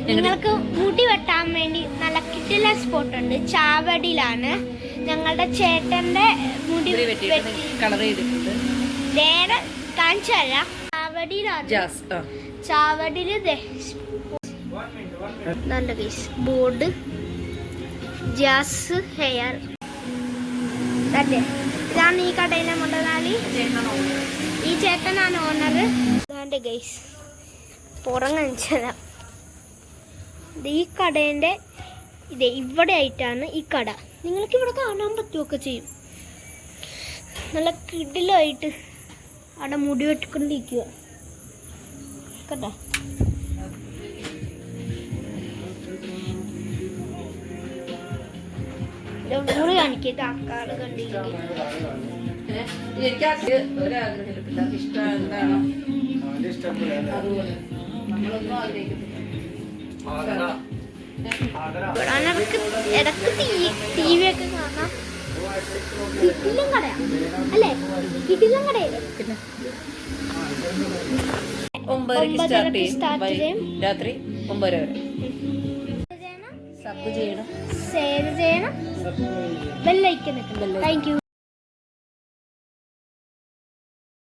നിങ്ങൾക്ക് മുടി വെട്ടാൻ വേണ്ടി നല്ല കിട്ടില്ല സ്പോട്ട് ഉണ്ട്. ചാവടിയിലാണ്. ഞങ്ങളുടെ ചേട്ടന്റെ മുടി കളർ ചെയ്തിട്ടുണ്ട്. നേരെ കാണിച്ചു തരാം. ചാവടിയിലാണ്. ചാവടിയില് നല്ല കേസ് ബോർഡ് ജാസ് ഹെയർ. അതെ, ഇതാണ് ഈ കടയിലെ മുതലാളി. ഈ ചേട്ടനാണ് ഓണർ. ഇതാണ്ട് ഗൈസ് പുറം കാണിച്ചതാ. ഈ കടേൻ്റെ ഇവിടെ ആയിട്ടാണ് ഈ കട. നിങ്ങൾക്ക് ഇവിടെ കാണാൻ പറ്റുമൊക്കെ ചെയ്യും. നല്ല കിടിലായിട്ട് അവിടെ മുടി വെട്ടിക്കൊണ്ടിരിക്കുക കേട്ടോ. മുറി കാണിക്കുക. കാക്കാട് കണ്ടിരിക്കുക. ഇടക്ക് ടി വി ഒക്കെ കാണാം. കിടിലൻ കടയാ അല്ലേ? കിടിലൻ കടയല്ലേ? 9 സ്റ്റാർട്ട് ചെയ്യും. രാത്രി 9 വരെ. സബ് ചെയ്യണം, ഷെയർ ചെയ്യണം, ബെല്ലൈക്കൺ. Thank you.